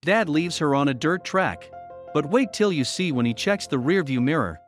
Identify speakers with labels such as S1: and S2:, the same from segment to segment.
S1: Dad leaves her on a dirt track. But wait till you see when he checks the rearview mirror.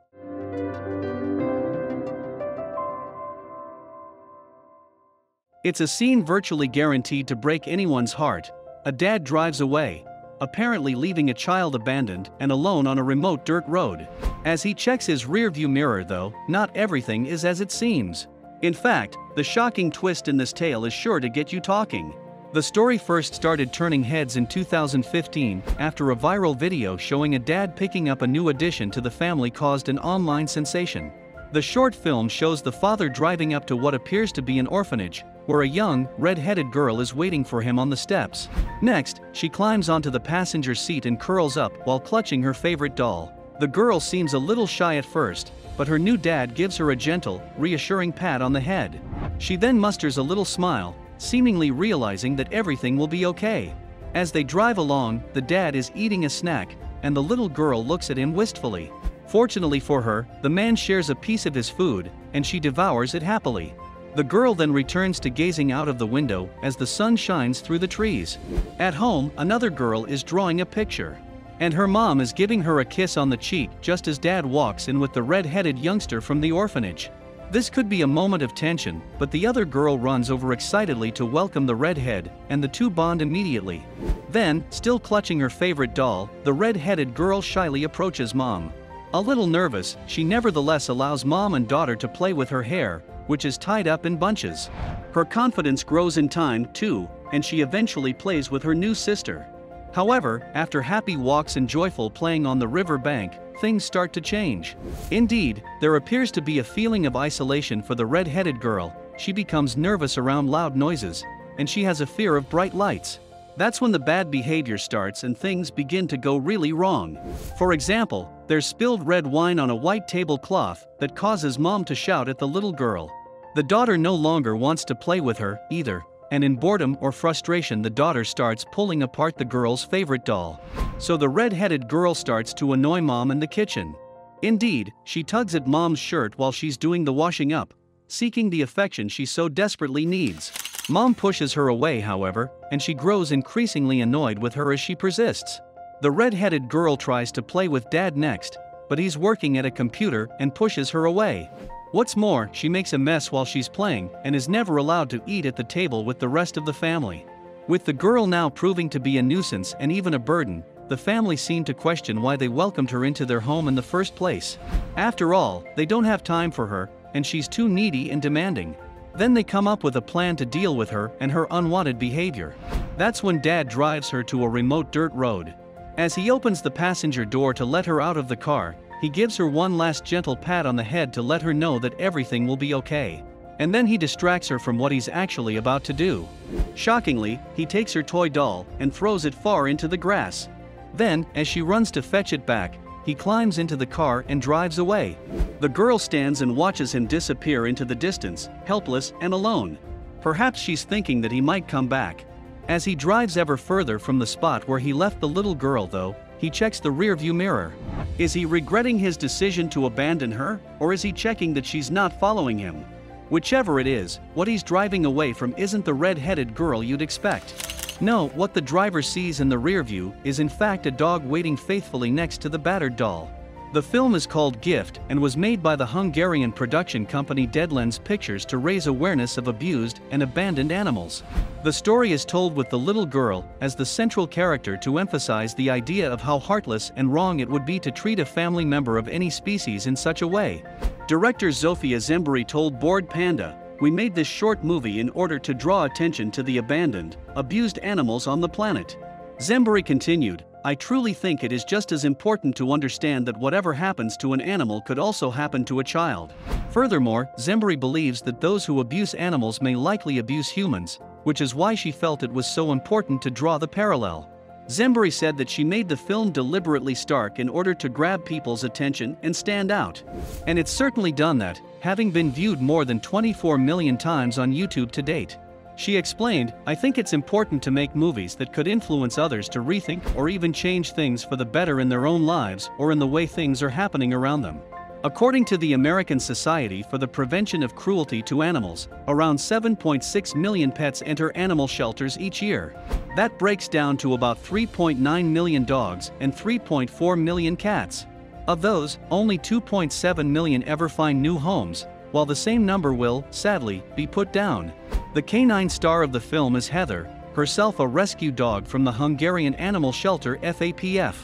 S1: It's a scene virtually guaranteed to break anyone's heart. A dad drives away, apparently leaving a child abandoned and alone on a remote dirt road. As he checks his rearview mirror though, not everything is as it seems. In fact, the shocking twist in this tale is sure to get you talking. The story first started turning heads in 2015 after a viral video showing a dad picking up a new addition to the family caused an online sensation. The short film shows the father driving up to what appears to be an orphanage, where a young, red-headed girl is waiting for him on the steps. Next, she climbs onto the passenger seat and curls up while clutching her favorite doll. The girl seems a little shy at first, but her new dad gives her a gentle, reassuring pat on the head. She then musters a little smile, seemingly realizing that everything will be okay. As they drive along, the dad is eating a snack, and the little girl looks at him wistfully. Fortunately for her, the man shares a piece of his food, and she devours it happily. The girl then returns to gazing out of the window as the sun shines through the trees. At home, another girl is drawing a picture, and her mom is giving her a kiss on the cheek just as dad walks in with the red-headed youngster from the orphanage. This could be a moment of tension, but the other girl runs over excitedly to welcome the redhead, and the two bond immediately. Then, still clutching her favorite doll, the red-headed girl shyly approaches mom. A little nervous, she nevertheless allows mom and daughter to play with her hair, which is tied up in bunches. Her confidence grows in time, too, and she eventually plays with her new sister. However, after happy walks and joyful playing on the river bank, things start to change. Indeed, there appears to be a feeling of isolation for the red-headed girl. She becomes nervous around loud noises, and she has a fear of bright lights. That's when the bad behavior starts and things begin to go really wrong. For example, there's spilled red wine on a white tablecloth that causes mom to shout at the little girl. The daughter no longer wants to play with her, either, and in boredom or frustration the daughter starts pulling apart the girl's favorite doll. So the red-headed girl starts to annoy mom in the kitchen. Indeed, she tugs at mom's shirt while she's doing the washing up, seeking the affection she so desperately needs. Mom pushes her away, however, and she grows increasingly annoyed with her as she persists. The red-headed girl tries to play with dad next, but he's working at a computer and pushes her away. What's more, she makes a mess while she's playing and is never allowed to eat at the table with the rest of the family. With the girl now proving to be a nuisance and even a burden, the family seem to question why they welcomed her into their home in the first place. After all, they don't have time for her, and she's too needy and demanding. Then they come up with a plan to deal with her and her unwanted behavior. That's when dad drives her to a remote dirt road. As he opens the passenger door to let her out of the car, he gives her one last gentle pat on the head to let her know that everything will be okay. And then he distracts her from what he's actually about to do. Shockingly, he takes her toy doll and throws it far into the grass. Then, as she runs to fetch it back, he climbs into the car and drives away. The girl stands and watches him disappear into the distance, helpless and alone. Perhaps she's thinking that he might come back. As he drives ever further from the spot where he left the little girl though, he checks the rearview mirror. Is he regretting his decision to abandon her, or is he checking that she's not following him? Whichever it is, what he's driving away from isn't the red-headed girl you'd expect. No, what the driver sees in the rearview is in fact a dog waiting faithfully next to the battered doll. The film is called Gift and was made by the Hungarian production company Deadlands Pictures to raise awareness of abused and abandoned animals. The story is told with the little girl as the central character to emphasize the idea of how heartless and wrong it would be to treat a family member of any species in such a way. Director Zofia Zemburi told Bored Panda, "We made this short movie in order to draw attention to the abandoned, abused animals on the planet." Zemburi continued, "I truly think it is just as important to understand that whatever happens to an animal could also happen to a child." Furthermore, Zemburi believes that those who abuse animals may likely abuse humans, which is why she felt it was so important to draw the parallel. Zemburi said that she made the film deliberately stark in order to grab people's attention and stand out. And it's certainly done that, having been viewed more than 24 million times on YouTube to date. She explained, "I think it's important to make movies that could influence others to rethink or even change things for the better in their own lives or in the way things are happening around them. According to the American Society for the Prevention of Cruelty to Animals, around 7.6 million pets enter animal shelters each year. That breaks down to about 3.9 million dogs and 3.4 million cats. Of those, only 2.7 million ever find new homes, while the same number will, sadly, be put down. The canine star of the film is Heather, herself a rescue dog from the Hungarian animal shelter FAPF.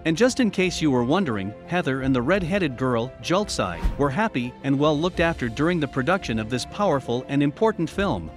S1: And just in case you were wondering, Heather and the red-headed girl, Jultsai, were happy and well looked after during the production of this powerful and important film.